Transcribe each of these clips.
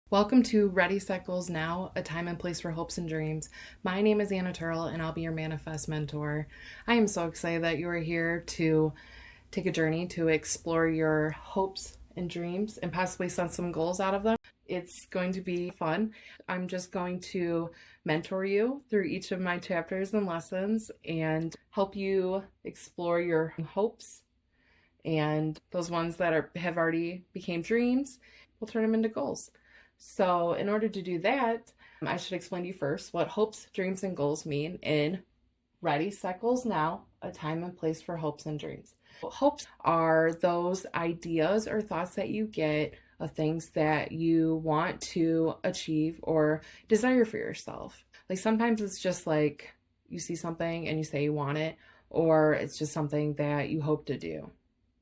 Welcome to Ready Cycles Now, a time and place for hopes and dreams. My name is Anna Turl, and I'll be your manifest mentor. I am so excited that you are here to take a journey to explore your hopes and dreams and possibly set some goals out of them. It's going to be fun. I'm just going to mentor you through each of my chapters and lessons and help you explore your hopes, and those ones that have already became dreams, we'll turn them into goals. So in order to do that, I should explain to you first what hopes, dreams, and goals mean in Ready Cycles Now, a time and place for hopes and dreams. Hopes are those ideas or thoughts that you get of things that you want to achieve or desire for yourself. Like sometimes it's just like you see something and you say you want it, or it's just something that you hope to do.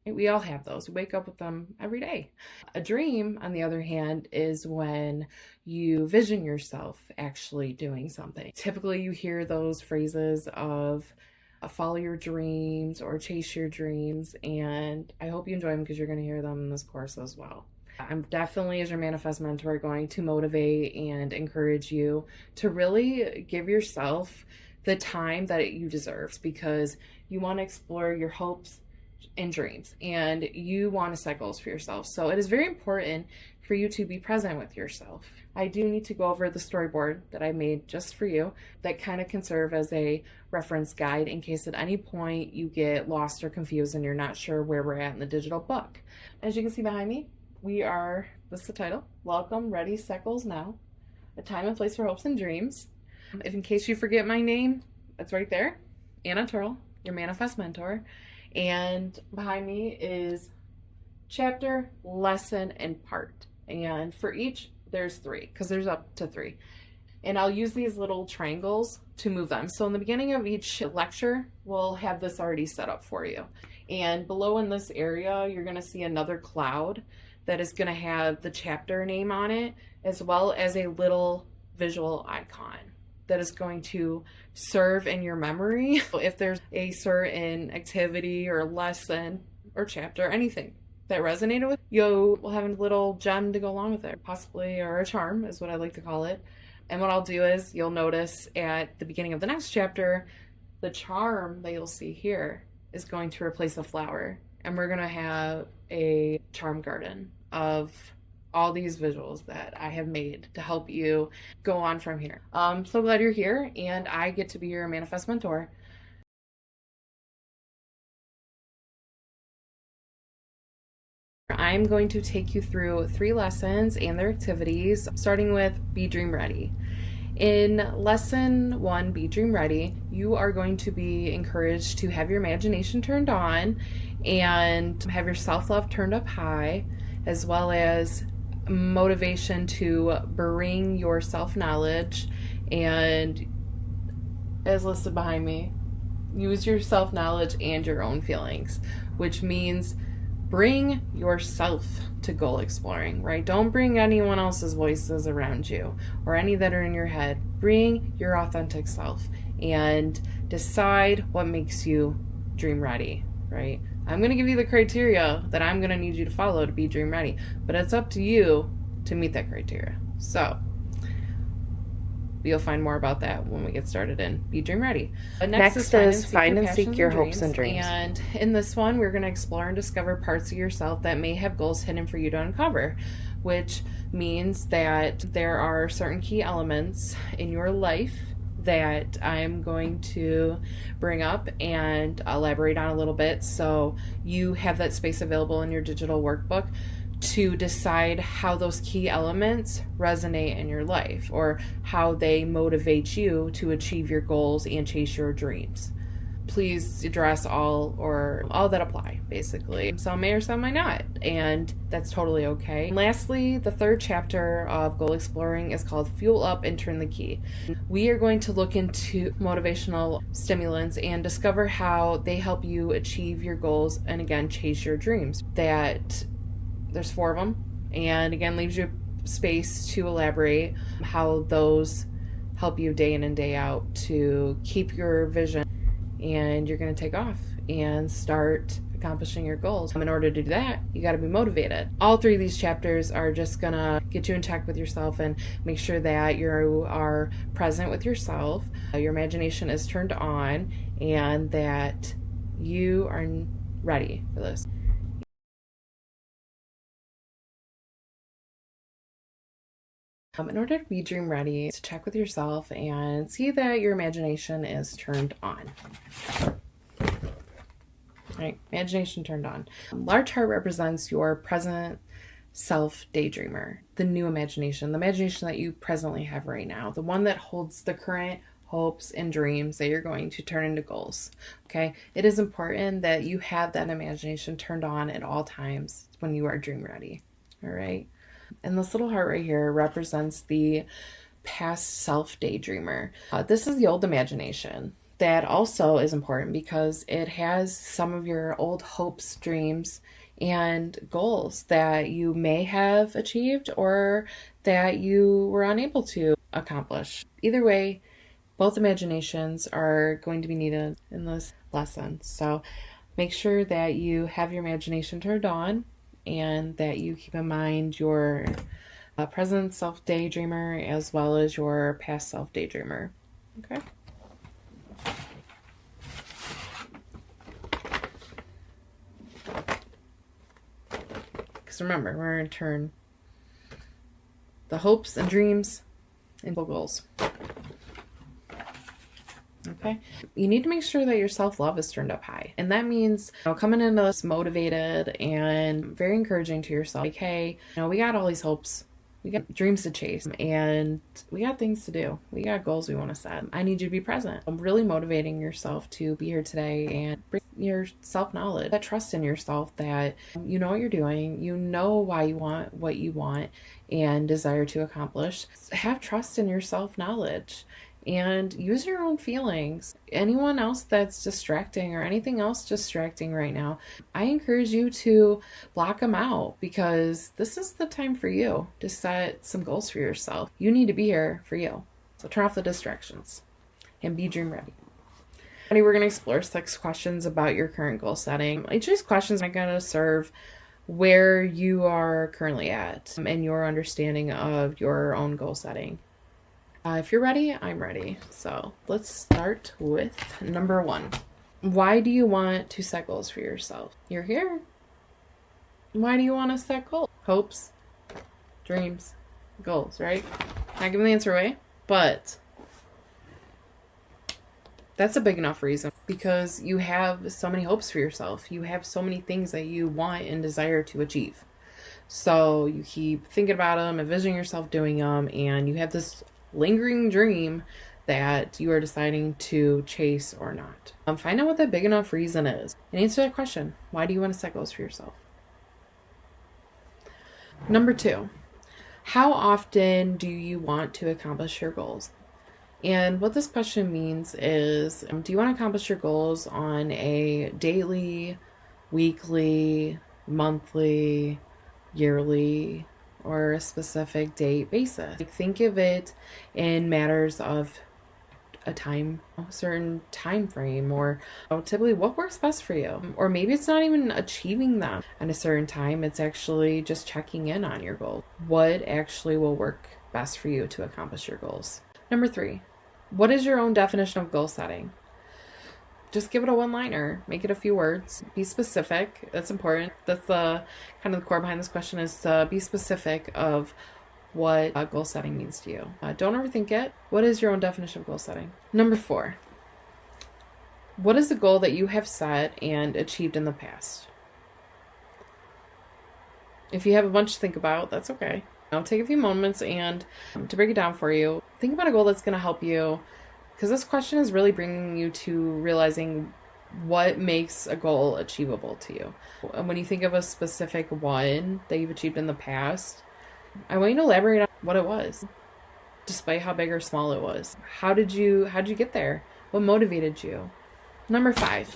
We all have those. We wake up with them every day. A dream, on the other hand, is when you vision yourself actually doing something. Typically, you hear those phrases of follow your dreams or chase your dreams, and I hope you enjoy them because you're going to hear them in this course as well. I'm definitely, as your manifest mentor, going to motivate and encourage you to really give yourself the time that you deserve, because you want to explore your hopes and dreams, and you want to set goals for yourself. So it is very important for you to be present with yourself. I do need to go over the storyboard that I made just for you that kind of can serve as a reference guide in case at any point you get lost or confused and you're not sure where we're at in the digital book. As you can see behind me, this is the title, Welcome, Ready, Cycles Now, a time and place for hopes and dreams. If in case you forget my name, it's right there, Anna Turl, your manifest mentor. And behind me is chapter, lesson, and part. And for each, there's 3, because there's up to 3. And I'll use these little triangles to move them. So in the beginning of each lecture, we'll have this already set up for you. And below in this area, you're going to see another cloud that is going to have the chapter name on it, as well as a little visual icon that is going to serve in your memory. If there's a certain activity or lesson or chapter, anything that resonated with you, will have a little gem to go along with it, possibly, or a charm is what I like to call it. And what I'll do is, you'll notice at the beginning of the next chapter, the charm that you'll see here is going to replace a flower. And we're gonna have a charm garden of all these visuals that I have made to help you go on from here. I'm so glad you're here, and I get to be your manifest mentor. I'm going to take you through 3 lessons and their activities, starting with Be Dream Ready. In lesson 1, Be Dream Ready, you are going to be encouraged to have your imagination turned on and have your self-love turned up high, as well as motivation to bring your self-knowledge, and as listed behind me, use your self-knowledge and your own feelings, which means bring yourself to goal exploring, right? Don't bring anyone else's voices around you or any that are in your head. Bring your authentic self and decide what makes you dream ready, right? I'm going to give you the criteria that I'm going to need you to follow to be dream ready, but it's up to you to meet that criteria. So you'll find more about that when we get started in Be Dream Ready. Next is find and seek your hopes and dreams. And in this one, we're going to explore and discover parts of yourself that may have goals hidden for you to uncover, which means that there are certain key elements in your life that I'm going to bring up and elaborate on a little bit, so you have that space available in your digital workbook to decide how those key elements resonate in your life, or how they motivate you to achieve your goals and chase your dreams. Please address all that apply, basically. Some may or some may not, and that's totally okay. And lastly, the 3rd chapter of Goal Exploring is called Fuel Up and Turn the Key. We are going to look into motivational stimulants and discover how they help you achieve your goals and, again, chase your dreams. There's 4 of them, and again, leaves you space to elaborate how those help you day in and day out to keep your vision. And you're going to take off and start accomplishing your goals. In order to do that, you got to be motivated. All three of these chapters are just gonna get you in check with yourself and make sure that you are present with yourself, your imagination is turned on, and that you are ready for this. In order to be dream ready, to check with yourself and see that your imagination is turned on. Right, imagination turned on. Large heart represents your present self daydreamer, the new imagination, the imagination that you presently have right now, the one that holds the current hopes and dreams that you're going to turn into goals. Okay, it is important that you have that imagination turned on at all times when you are dream ready. All right. And this little heart right here represents the past self daydreamer. This is the old imagination. That also is important because it has some of your old hopes, dreams, and goals that you may have achieved or that you were unable to accomplish. Either way, both imaginations are going to be needed in this lesson. So make sure that you have your imagination turned on and that you keep in mind your present self daydreamer as well as your past self daydreamer. Okay. Because remember, we're going to turn the hopes and dreams into goals. Okay. You need to make sure that your self-love is turned up high. And that means, coming into this motivated and very encouraging to yourself. Like, hey, we got all these hopes. We got dreams to chase and we got things to do. We got goals we want to set. I need you to be present. I'm really motivating yourself to be here today and bring your self-knowledge, that trust in yourself that you know what you're doing, you know why you want what you want and desire to accomplish. Have trust in your self-knowledge. And use your own feelings. Anyone else that's distracting or anything else distracting right now, I encourage you to block them out because this is the time for you to set some goals for yourself. You need to be here for you. So turn off the distractions and be dream ready. We're going to explore 6 questions about your current goal setting. Each of these questions are going to serve where you are currently at and your understanding of your own goal setting. If you're ready, I'm ready. So let's start with number 1. Why do you want to set goals for yourself? You're here. Why do you want to set goals? Hopes, dreams, goals, right? Not giving the answer away, but that's a big enough reason because you have so many hopes for yourself. You have so many things that you want and desire to achieve. So you keep thinking about them, envisioning yourself doing them, and you have this lingering dream that you are deciding to chase or not. Find out what that big enough reason is and answer that question. Why do you want to set goals for yourself? Number 2, how often do you want to accomplish your goals? And what this question means is, do you want to accomplish your goals on a daily, weekly, monthly, yearly, or a specific date basis? Think of it in matters of a certain time frame, or typically what works best for you. Or maybe it's not even achieving them at a certain time. It's actually just checking in on your goals. What actually will work best for you to accomplish your goals? Number 3, what is your own definition of goal setting? Just give it a one-liner. Make it a few words. Be specific. That's important. That's the kind of the core behind this question is to be specific of what goal setting means to you. Don't overthink it. What is your own definition of goal setting? Number 4, what is the goal that you have set and achieved in the past? If you have a bunch to think about, that's okay. I'll take a few moments and to break it down for you. Think about a goal that's going to help you, because this question is really bringing you to realizing what makes a goal achievable to you. And when you think of a specific one that you've achieved in the past, I want you to elaborate on what it was, despite how big or small it was. How did you get there? What motivated you? Number 5,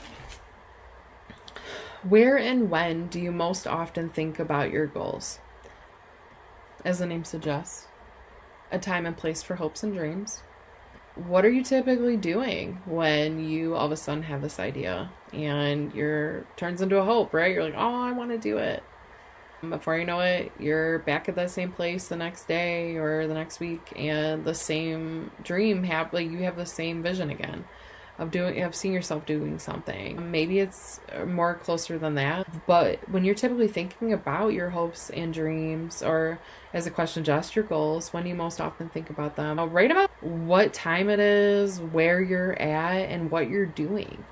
where and when do you most often think about your goals? As the name suggests, a time and place for hopes and dreams. what are you typically doing when you all of a sudden have this idea and turns into a hope, right? You're like, oh, I want to do it. Before you know it, you're back at that same place the next day or the next week, and the same dream you have the same vision again of seeing yourself doing something. Maybe it's more closer than that, but when you're typically thinking about your hopes and dreams, or as a question, just your goals, when do you most often think about them? Write about what time it is, where you're at, and what you're doing,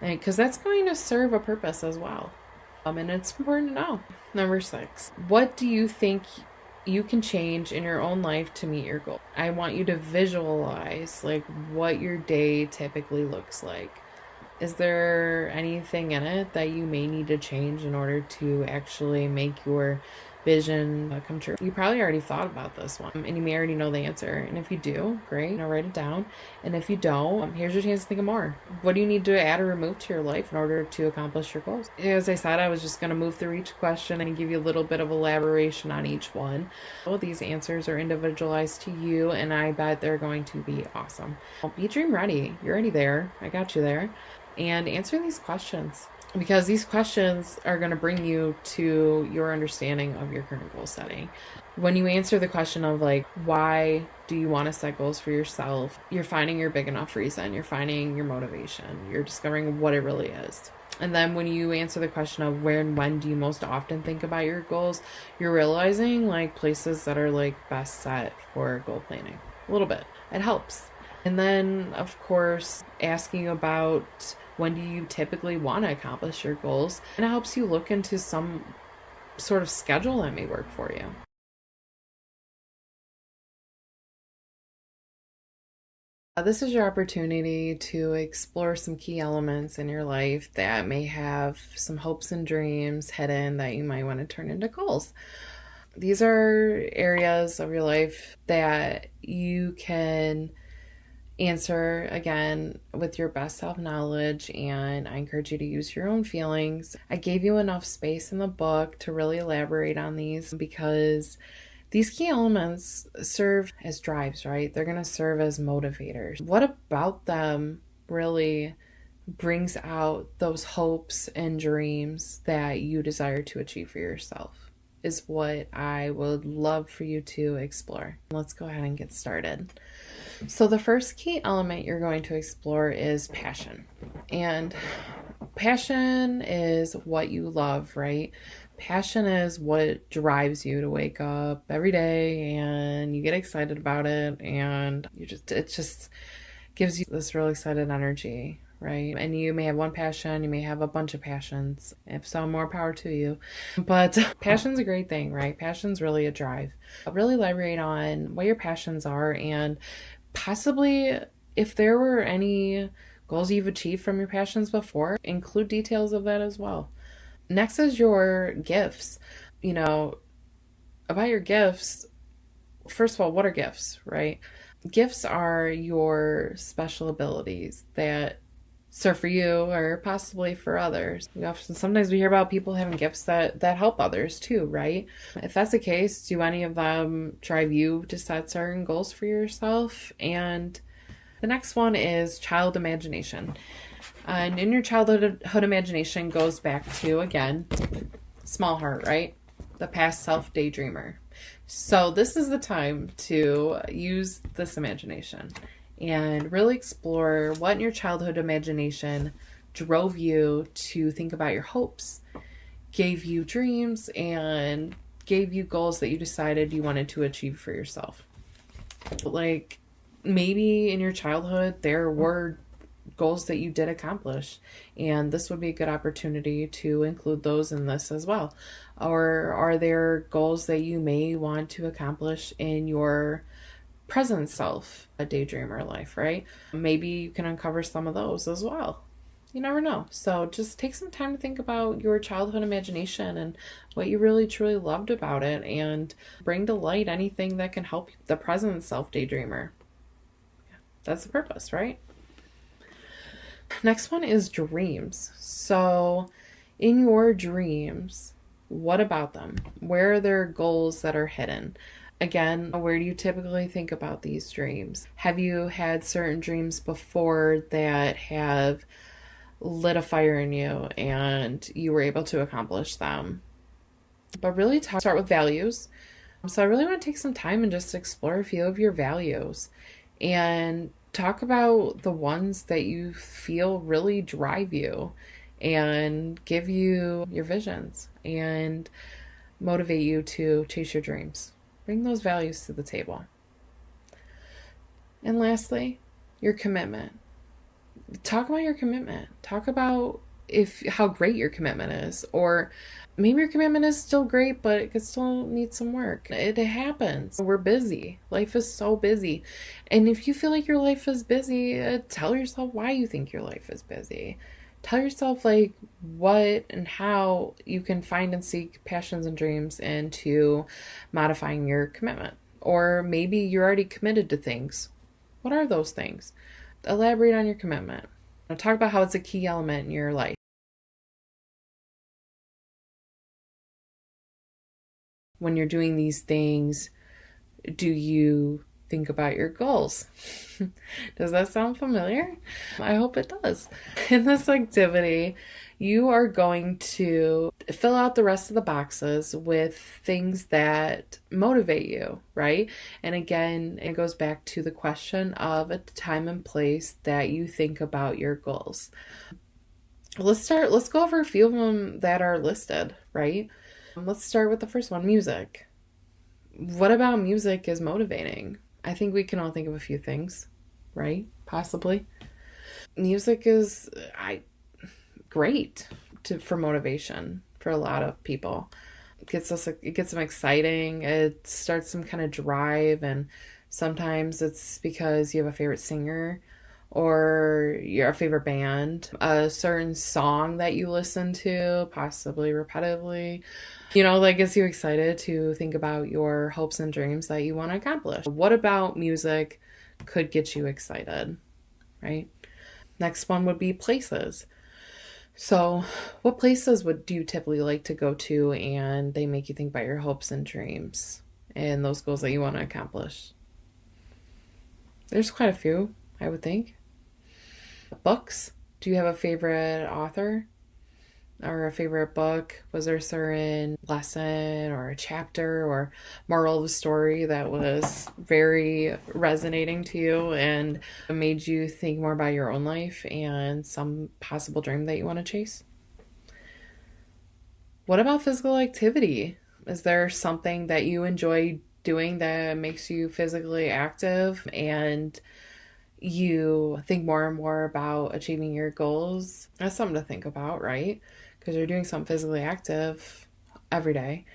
because that's going to serve a purpose as well. And it's important to know. Number 6, what do you think you can change in your own life to meet your goal? I want you to visualize what your day typically looks like. Is there anything in it that you may need to change in order to actually make your vision come true? You probably already thought about this one, and you may already know the answer. And if you do, great, write it down. And if you don't, here's your chance to think of more. What do you need to add or remove to your life in order to accomplish your goals? As I said, I was just going to move through each question and give you a little bit of elaboration on each one. All these answers are individualized to you, and I bet they're going to be awesome. Be dream ready. You're already there. I got you there. And answer these questions, because these questions are going to bring you to your understanding of your current goal setting. When you answer the question of why do you want to set goals for yourself, you're finding your big enough reason, you're finding your motivation, you're discovering what it really is. And then when you answer the question of where and when do you most often think about your goals, you're realizing places that are best set for goal planning. A little bit. It helps. And then, of course, asking about when do you typically want to accomplish your goals, and it helps you look into some sort of schedule that may work for you. This is your opportunity to explore some key elements in your life that may have some hopes and dreams hidden that you might want to turn into goals. These are areas of your life that you can answer again with your best self-knowledge, and I encourage you to use your own feelings. I gave you enough space in the book to really elaborate on these, because these key elements serve as drives, right? They're going to serve as motivators. What about them really brings out those hopes and dreams that you desire to achieve for yourself is what I would love for you to explore. Let's go ahead and get started. So the first key element you're going to explore is passion. And passion is what you love, right? Passion is what drives you to wake up every day and you get excited about it, and it just gives you this really excited energy, right? And you may have one passion, you may have a bunch of passions. If so, more power to you. But passion's a great thing, right? Passion's really a drive. Really elaborate on what your passions are, and possibly if there were any goals you've achieved from your passions before, include details of that as well. Next is your gifts. About your gifts, first of all, what are gifts, right? Gifts are your special abilities that serve for you or possibly for others. Sometimes we hear about people having gifts that help others too, right? If that's the case, do any of them drive you to set certain goals for yourself? And the next one is child imagination. And in your childhood imagination goes back to, again, small heart, right? The past self daydreamer. So this is the time to use this imagination and really explore what in your childhood imagination drove you to think about your hopes, gave you dreams, and gave you goals that you decided you wanted to achieve for yourself. Maybe in your childhood there were goals that you did accomplish, and this would be a good opportunity to include those in this as well. Or are there goals that you may want to accomplish in your present self, a daydreamer life, right? Maybe you can uncover some of those as well. You never know. So just take some time to think about your childhood imagination and what you really truly loved about it, and bring to light anything that can help the present self daydreamer. That's the purpose, right? Next one is dreams. So in your dreams, what about them? Where are there goals that are hidden? Again, where do you typically think about these dreams? Have you had certain dreams before that have lit a fire in you and you were able to accomplish them? But really start with values. So I really want to take some time and just explore a few of your values and talk about the ones that you feel really drive you and give you your visions and motivate you to chase your dreams. Bring those values to the table. And lastly, your commitment. Talk about your commitment. Talk about how great your commitment is, or maybe your commitment is still great, but it could still need some work. It happens. We're busy. Life is so busy. And if you feel like your life is busy, tell yourself why you think your life is busy. Tell yourself like what and how you can find and seek passions and dreams into modifying your commitment. Or maybe you're already committed to things. What are those things? Elaborate on your commitment. Talk about how it's a key element in your life. When you're doing these things, do you think about your goals? Does that sound familiar? I hope it does. In this activity, you are going to fill out the rest of the boxes with things that motivate you, right? And again, it goes back to the question of a time and place that you think about your goals. Let's go over a few of them that are listed, right? Let's start with the first one, music. What about music is motivating? I think we can all think of a few things, right? Possibly. Music is great for motivation for a lot of people. It gets them exciting. It starts some kind of drive, and sometimes it's because you have a favorite singer or your favorite band, a certain song that you listen to, possibly repetitively. That gets you excited to think about your hopes and dreams that you want to accomplish. What about music could get you excited, right? Next one would be places. So what places do you typically like to go to and they make you think about your hopes and dreams and those goals that you want to accomplish? There's quite a few, I would think. Books. Do you have a favorite author or a favorite book? Was there a certain lesson or a chapter or moral of the story that was very resonating to you and made you think more about your own life and some possible dream that you want to chase? What about physical activity? Is there something that you enjoy doing that makes you physically active and you think more and more about achieving your goals? That's something to think about, right? Because you're doing something physically active every day.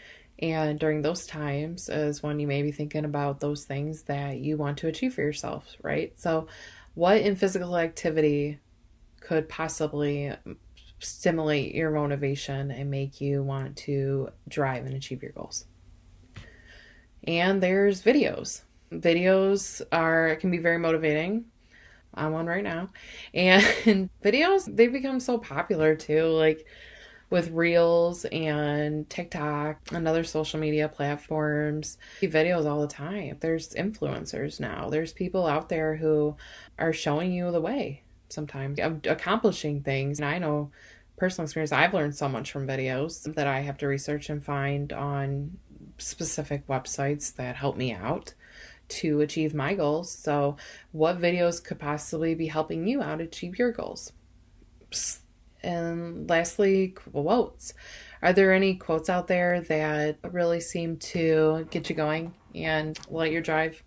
And during those times is when you may be thinking about those things that you want to achieve for yourself, right? So what in physical activity could possibly stimulate your motivation and make you want to drive and achieve your goals? And there's videos. Videos can be very motivating. I'm on right now. And videos, they've become so popular too, like with Reels and TikTok and other social media platforms. See videos all the time. There's influencers now. There's people out there who are showing you the way sometimes of accomplishing things. And I know personal experience, I've learned so much from videos that I have to research and find on specific websites that help me out to achieve my goals. So what videos could possibly be helping you out achieve your goals? And lastly, quotes. Are there any quotes out there that really seem to get you going and light your drive,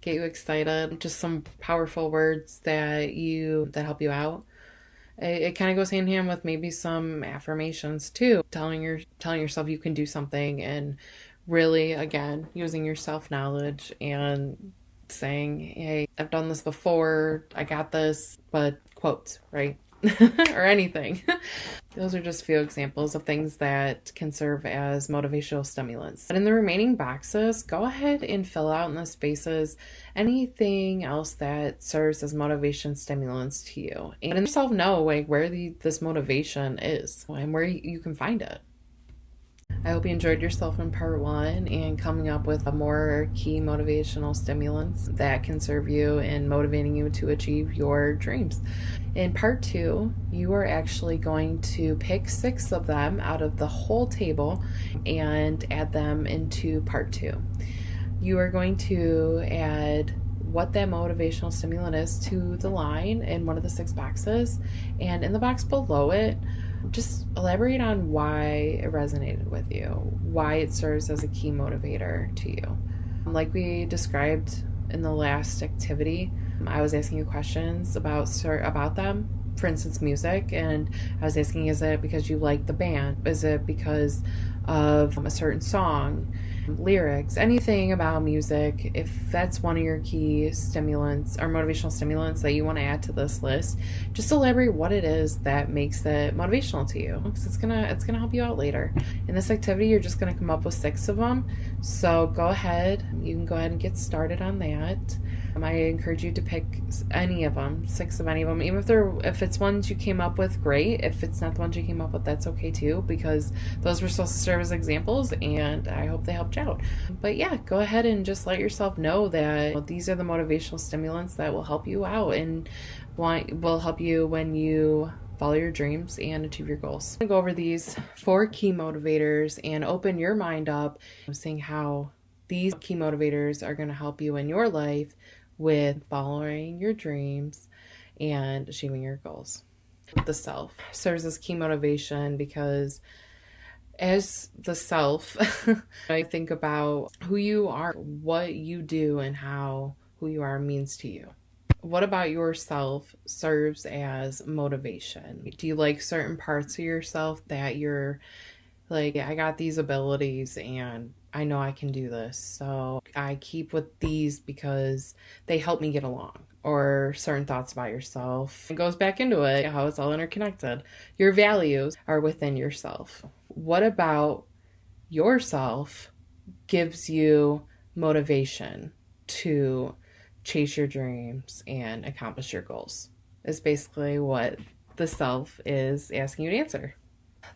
get you excited? Just some powerful words that help you out. It kind of goes hand in hand with maybe some affirmations too, telling yourself you can do something, and really, again, using your self-knowledge and saying, hey, I've done this before, I got this, but quotes, right? Or anything. Those are just a few examples of things that can serve as motivational stimulants. But in the remaining boxes, go ahead and fill out in the spaces anything else that serves as motivation stimulants to you. And let yourself know where this motivation is and where you can find it. I hope you enjoyed yourself in part 1 and coming up with more key motivational stimulants that can serve you in motivating you to achieve your dreams. In part 2, you are actually going to pick 6 of them out of the whole table and add them into part 2. You are going to add what that motivational stimulant is to the line in one of the 6 boxes, and in the box below it, just elaborate on why it resonated with you, why it serves as a key motivator to you. Like we described in the last activity, I was asking you questions about them. For instance, music, and I was asking, is it because you like the band? Is it because of a certain song, lyrics, anything about music? If that's one of your key stimulants or motivational stimulants that you want to add to this list, just elaborate what it is that makes it motivational to you, because it's gonna help you out later. In this activity, you're just gonna come up with 6 of them. So go ahead, you can go ahead and get started on that. I encourage you to pick any of them, 6 of any of them. Even if it's ones you came up with, great. If it's not the ones you came up with, that's okay too, because those were supposed to serve as examples, and I hope they helped you out. But yeah, go ahead and just let yourself know that these are the motivational stimulants that will help you out and will help you when you follow your dreams and achieve your goals. I'm going to go over these 4 key motivators and open your mind up, seeing how these key motivators are going to help you in your life with following your dreams and achieving your goals. The self serves as key motivation because as the self, I think about who you are, what you do, and how who you are means to you. What about yourself serves as motivation? Do you like certain parts of yourself that you're like, I got these abilities and I know I can do this, so I keep with these because they help me get along? Or certain thoughts about yourself. It goes back into it, how it's all interconnected. Your values are within yourself. What about yourself gives you motivation to chase your dreams and accomplish your goals? Is basically what the self is asking you to answer.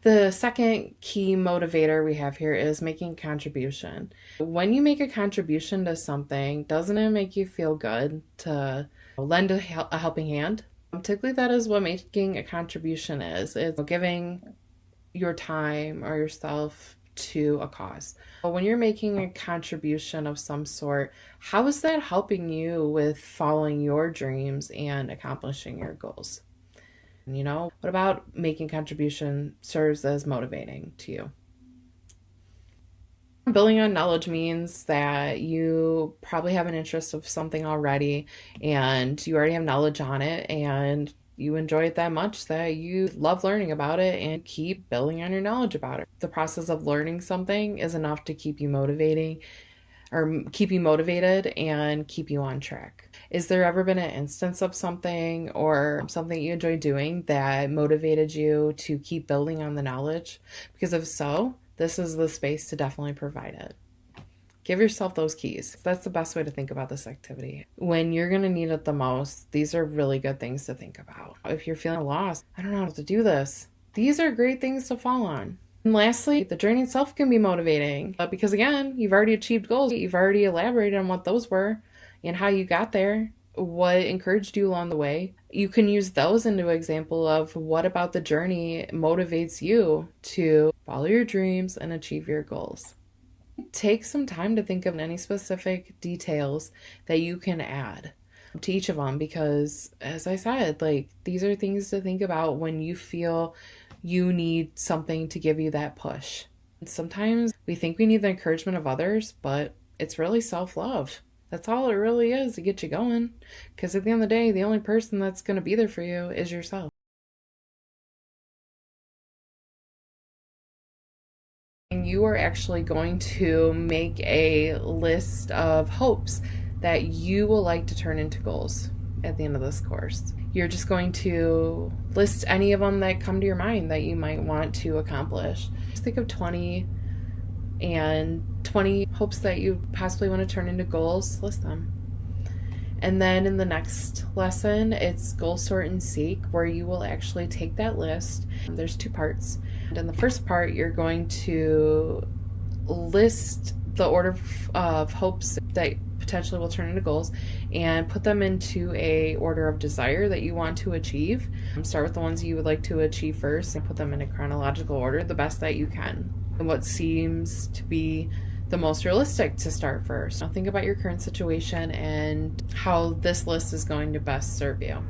The second key motivator we have here is making a contribution. When you make a contribution to something, doesn't it make you feel good to lend a helping hand? Typically, that is what making a contribution is. It's giving your time or yourself to a cause. But when you're making a contribution of some sort, how is that helping you with following your dreams and accomplishing your goals? What about making contribution serves as motivating to you? Building on knowledge means that you probably have an interest of something already, and you already have knowledge on it, and you enjoy it that much that you love learning about it and keep building on your knowledge about it. The process of learning something is enough to keep you motivated and keep you on track. Is there ever been an instance of something or something you enjoy doing that motivated you to keep building on the knowledge? Because if so, this is the space to definitely provide it. Give yourself those keys. That's the best way to think about this activity. When you're going to need it the most, these are really good things to think about. If you're feeling lost, I don't know how to do this, these are great things to fall on. And lastly, the journey itself can be motivating because again, you've already achieved goals. You've already elaborated on what those were and how you got there, what encouraged you along the way. You can use those into an example of what about the journey motivates you to follow your dreams and achieve your goals. Take some time to think of any specific details that you can add to each of them because, as I said, these are things to think about when you feel you need something to give you that push. Sometimes we think we need the encouragement of others, but it's really self-love. That's all it really is to get you going. Because at the end of the day, the only person that's going to be there for you is yourself. And you are actually going to make a list of hopes that you will like to turn into goals at the end of this course. You're just going to list any of them that come to your mind that you might want to accomplish. Just think of 20 hopes that you possibly want to turn into goals. List them. And then in the next lesson, it's goal sort and seek, where you will actually take that list. There's 2 parts. And in the first part, you're going to list the order of hopes that potentially will turn into goals and put them into a order of desire that you want to achieve. Start with the ones you would like to achieve first and put them in a chronological order the best that you can. And what seems to be the most realistic to start first. Now think about your current situation and how this list is going to best serve you.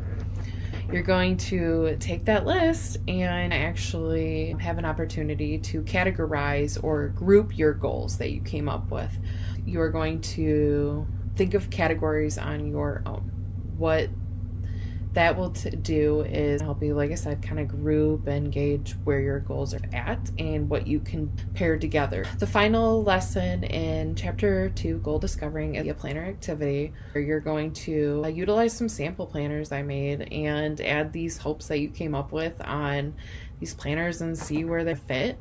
You're going to take that list and actually have an opportunity to categorize or group your goals that you came up with. You are going to think of categories on your own. What that will do is help you, like I said, kind of group and gauge where your goals are at and what you can pair together. The final lesson in Chapter 2, Goal Discovering, is a planner activity where you're going to utilize some sample planners I made and add these hopes that you came up with on these planners and see where they fit.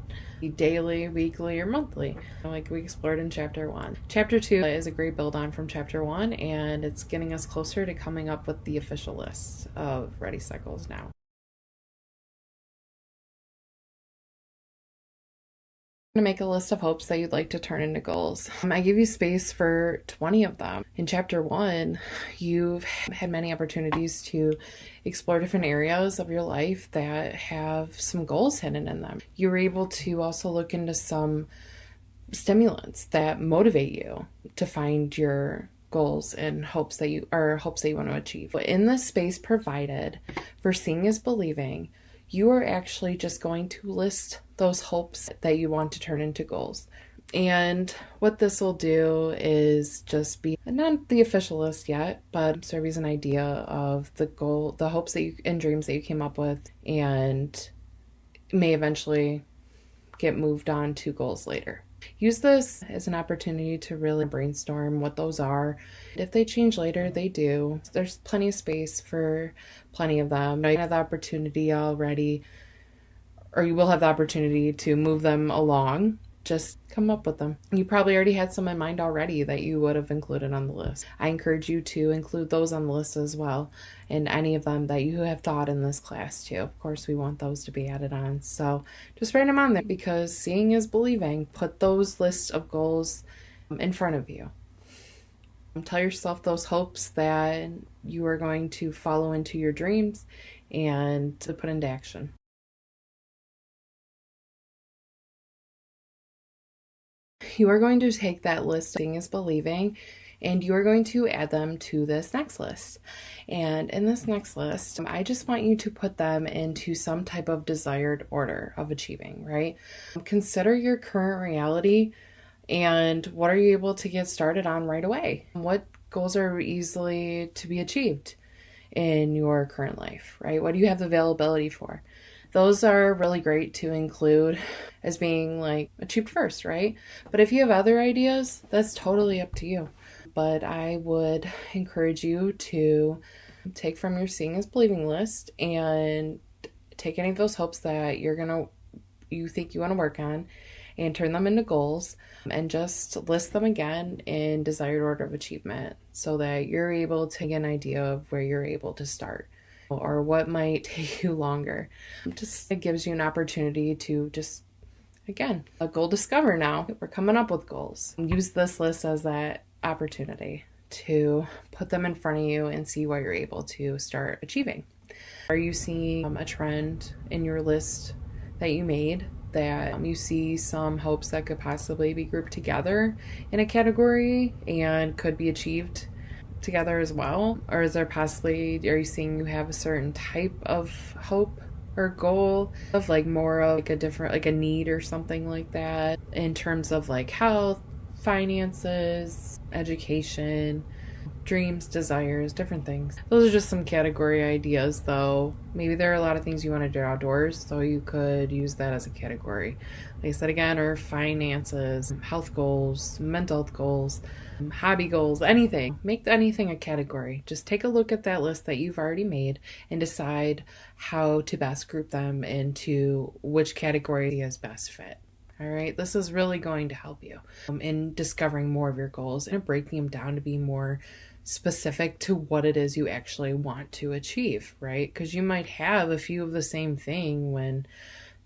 Daily, weekly, or monthly, like we explored in Chapter 1. Chapter 2 is a great build on from Chapter 1, and it's getting us closer to coming up with the official list of Ready, Set, Goals Now. To make a list of hopes that you'd like to turn into goals. I give you space for 20 of them. In Chapter 1, you've had many opportunities to explore different areas of your life that have some goals hidden in them. You were able to also look into some stimulants that motivate you to find your goals and hopes that you want to achieve. In the space provided for Seeing is Believing, you are actually just going to list those hopes that you want to turn into goals. And what this will do is just be not the official list yet, but serve as an idea of the goal, the hopes that you and dreams that you came up with, and may eventually get moved on to goals later. Use this as an opportunity to really brainstorm what those are. If they change later, they do. There's plenty of space for plenty of them. You have the opportunity already, or you will have the opportunity to move them along. Just come up with them. You probably already had some in mind already that you would have included on the list. I encourage you to include those on the list as well, and any of them that you have thought in this class too. Of course, we want those to be added on. So just write them on there, because seeing is believing. Put those lists of goals in front of you. Tell yourself those hopes that you are going to follow into your dreams and to put into action. You are going to take that list, Seeing is Believing, and you are going to add them to this next list. And in this next list, I just want you to put them into some type of desired order of achieving, right? Consider your current reality and what are you able to get started on right away? What goals are easily to be achieved in your current life, right? What do you have the availability for? Those are really great to include as being like achieved first, right? But if you have other ideas, that's totally up to you. But I would encourage you to take from your Seeing is Believing list and take any of those hopes that you think you want to work on and turn them into goals, and just list them again in desired order of achievement so that you're able to get an idea of where you're able to start or what might take you longer. It gives you an opportunity to just, again, a goal discover now. We're coming up with goals. Use this list as that opportunity to put them in front of you and see what you're able to start achieving. Are you seeing a trend in your list that you made, that you see some hopes that could possibly be grouped together in a category and could be achieved together as well? Or is there possibly, are you seeing you have a certain type of hope or goal of like more of like a different, like a need or something like that in terms of like health, finances, education, dreams, desires, different things? Those are just some category ideas though. Maybe there are a lot of things you want to do outdoors, so you could use that as a category. Like I said again, or finances, health goals, mental health goals, hobby goals, anything. Make anything a category. Just take a look at that list that you've already made and decide how to best group them into which category is best fit. All right, this is really going to help you in discovering more of your goals and breaking them down to be more specific to what it is you actually want to achieve, right? Because you might have a few of the same thing when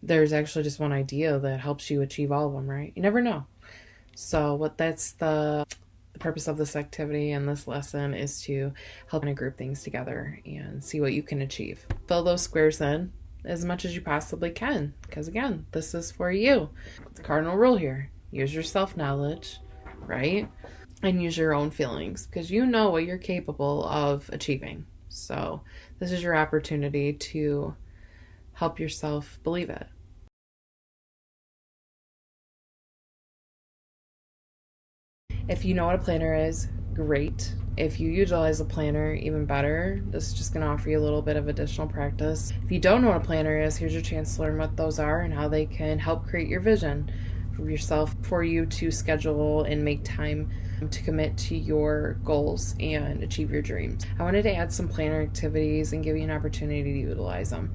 there's actually just one idea that helps you achieve all of them, right? You never know. So that's the purpose of this activity and this lesson is to help kind of group things together and see what you can achieve. Fill those squares in as much as you possibly can, because again, this is for you. The cardinal rule here: use your self-knowledge, right? And use your own feelings, because you know what you're capable of achieving. So this is your opportunity to help yourself believe it. If you know what a planner is, great. If you utilize a planner, even better. This is just going to offer you a little bit of additional practice. If you don't know what a planner is, here's your chance to learn what those are and how they can help create your vision for yourself, for you to schedule and make time to commit to your goals and achieve your dreams. I wanted to add some planner activities and give you an opportunity to utilize them.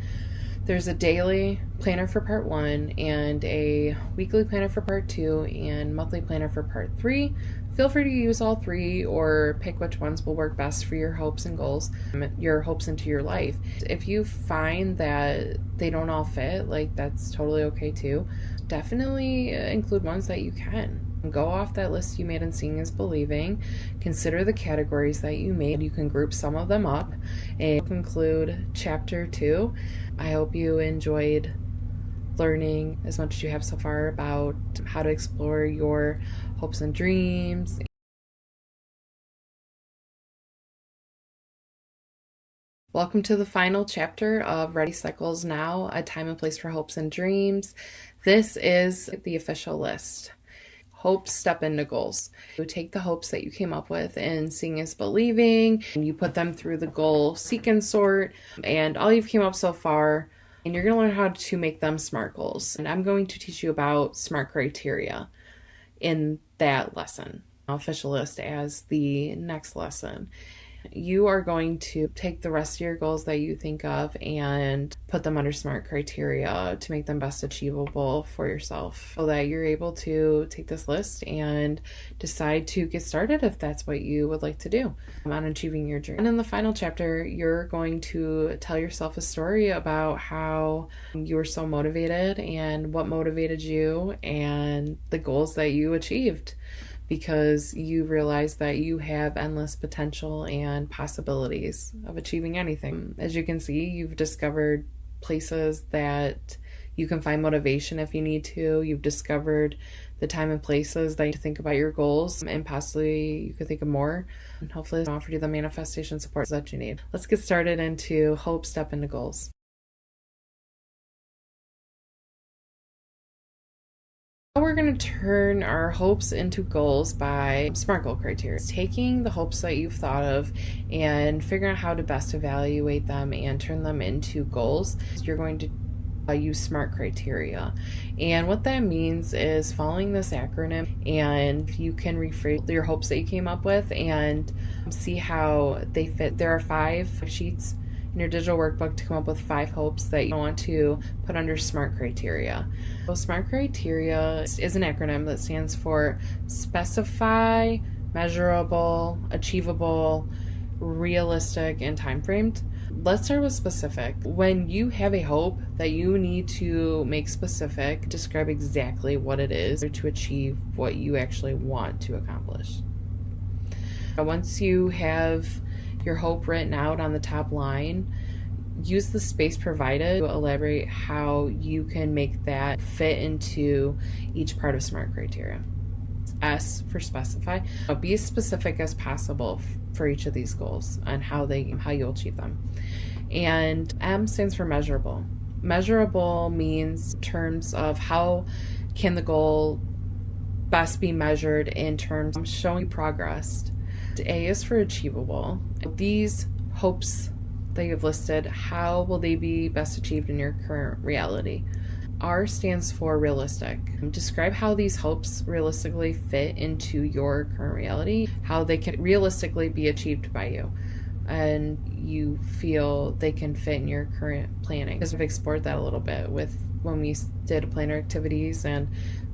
There's a daily planner for part 1 and a weekly planner for part 2 and monthly planner for part 3. Feel free to use all 3 or pick which ones will work best for your hopes and goals, your hopes into your life. If you find that they don't all fit, like that's totally okay too. Definitely include ones that you can. Go off that list you made in Seeing is Believing. Consider the categories that you made. You can group some of them up and conclude chapter 2. I hope you enjoyed learning as much as you have so far about how to explore your hopes and dreams. Welcome to the final chapter of Ready Cycles Now, A Time and Place for Hopes and Dreams. This is the official list. Hopes step into goals. You take the hopes that you came up with in Seeing is Believing, and you put them through the goal seek and sort, and all you've came up so far, and you're going to learn how to make them SMART goals. And I'm going to teach you about SMART criteria in that lesson. Official list as the next lesson. You are going to take the rest of your goals that you think of and put them under SMART criteria to make them best achievable for yourself, so that you're able to take this list and decide to get started if that's what you would like to do on achieving your dream. And in the final chapter, you're going to tell yourself a story about how you were so motivated and what motivated you and the goals that you achieved, because you realize that you have endless potential and possibilities of achieving anything. As you can see, you've discovered places that you can find motivation if you need to. You've discovered the time and places that you think about your goals, and possibly you could think of more. And hopefully this offered you the manifestation support that you need. Let's get started into hope, step into goals. We're going to turn our hopes into goals by SMART goal criteria. Taking the hopes that you've thought of and figuring out how to best evaluate them and turn them into goals. You're going to use SMART criteria. And what that means is following this acronym, and you can rephrase your hopes that you came up with and see how they fit. There are 5 sheets in your digital workbook to come up with 5 hopes that you want to put under SMART criteria. So SMART criteria is an acronym that stands for specify, measurable, achievable, realistic, and time framed. Let's start with specific. When you have a hope that you need to make specific, describe exactly what it is to achieve what you actually want to accomplish. Once you have your hope written out on the top line, use the space provided to elaborate how you can make that fit into each part of SMART criteria. S for specify. Be as specific as possible for each of these goals and how you'll achieve them. And M stands for measurable. Measurable means in terms of how can the goal best be measured in terms of showing progress. A is for achievable. These hopes that you've listed, how will they be best achieved in your current reality? R stands for realistic. Describe how these hopes realistically fit into your current reality, how they can realistically be achieved by you, and you feel they can fit in your current planning. Because we've explored that a little bit with when we did planner activities, and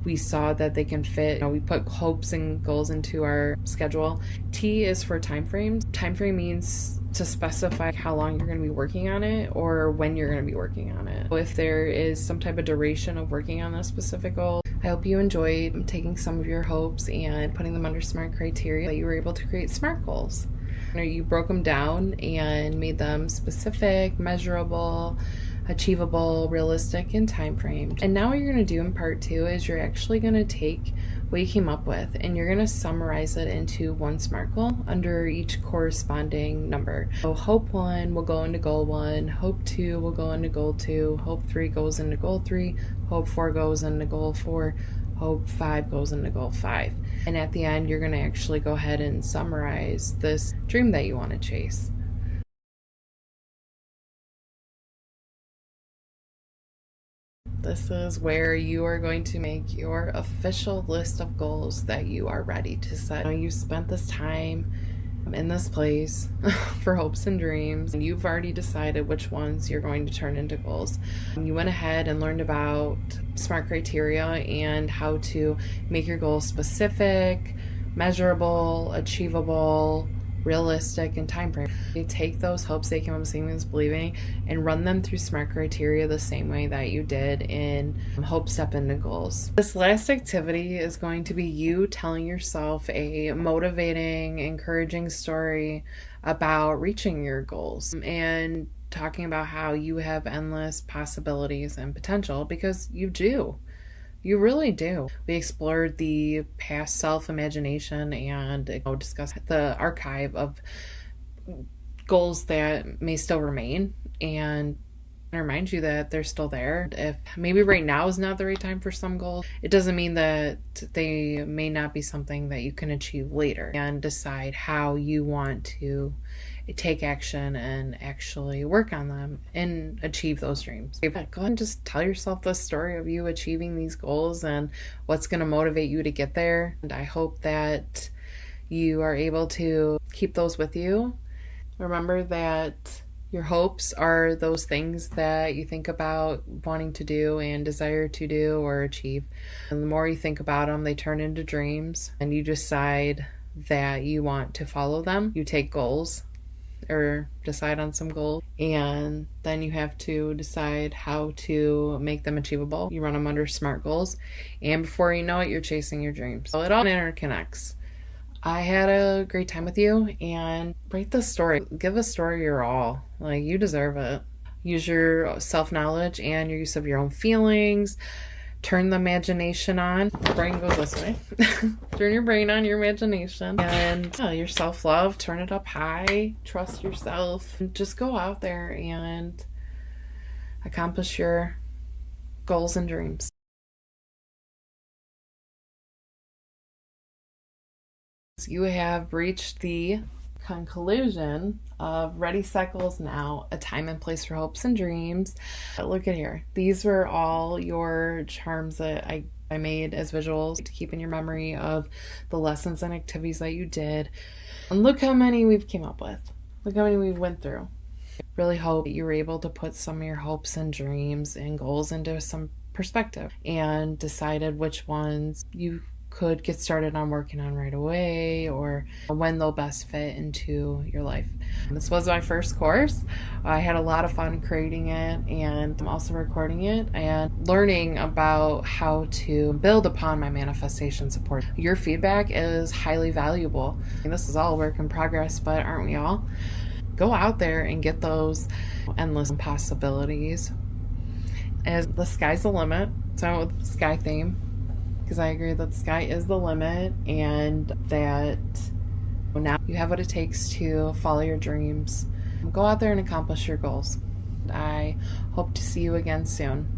we saw that they can fit. We put hopes and goals into our schedule. T is for time frames. Time frame means to specify how long you're going to be working on it or when you're going to be working on it. If there is some type of duration of working on this specific goal, I hope you enjoyed taking some of your hopes and putting them under SMART criteria, that you were able to create SMART goals. You broke them down and made them specific, measurable, achievable, realistic, and time framed. And now what you're going to do in part 2 is you're actually going to take what you came up with and you're going to summarize it into one SMART goal under each corresponding number. So hope 1 will go into goal 1, hope 2 will go into goal 2, hope 3 goes into goal 3, hope 4 goes into goal 4, hope 5 goes into goal 5. And at the end, you're going to actually go ahead and summarize this dream that you want to chase. This is where you are going to make your official list of goals that you are ready to set. You spent this time in this place for hopes and dreams, and you've already decided which ones you're going to turn into goals. You went ahead and learned about SMART criteria and how to make your goals specific, measurable, achievable, realistic, and time frame. You take those hopes they came up seeing as believing and run them through SMART criteria the same way that you did in Hope Step Into Goals. This last activity is going to be you telling yourself a motivating, encouraging story about reaching your goals and talking about how you have endless possibilities and potential, because you do. You really do. We explored the past self imagination and discussed the archive of goals that may still remain, and I remind you that they're still there. If maybe right now is not the right time for some goals, it doesn't mean that they may not be something that you can achieve later, and decide how you want to take action and actually work on them and achieve those dreams. Go ahead and just tell yourself the story of you achieving these goals and what's going to motivate you to get there. And I hope that you are able to keep those with you. Remember that your hopes are those things that you think about wanting to do and desire to do or achieve. And the more you think about them, they turn into dreams, and you decide that you want to follow them. You take goals or decide on some goals, and then you have to decide how to make them achievable. You run them under SMART goals, and before you know it, you're chasing your dreams. So it all interconnects. I had a great time with you, and write the story. Give a story your all. Like, you deserve it. Use your self-knowledge and your use of your own feelings. Turn the imagination on. The brain goes this way. Turn your brain on, your imagination. And your self-love, turn it up high. Trust yourself. And just go out there and accomplish your goals and dreams. You have reached the conclusion of Ready, Set, Goals Now, a time and place for hopes and dreams. Look at here. These were all your charms that I made as visuals to keep in your memory of the lessons and activities that you did. And look how many we've came up with. Look how many we went through. Really hope that you were able to put some of your hopes and dreams and goals into some perspective and decided which ones you could get started on working on right away, or when they'll best fit into your life. This was my first course. I had a lot of fun creating it, and I'm also recording it and learning about how to build upon my manifestation support. Your feedback is highly valuable. This is all a work in progress, but aren't we all? Go out there and get those endless possibilities. As the sky's the limit, so I went with the sky theme, because I agree that the sky is the limit, and that now you have what it takes to follow your dreams. Go out there and accomplish your goals. I hope to see you again soon.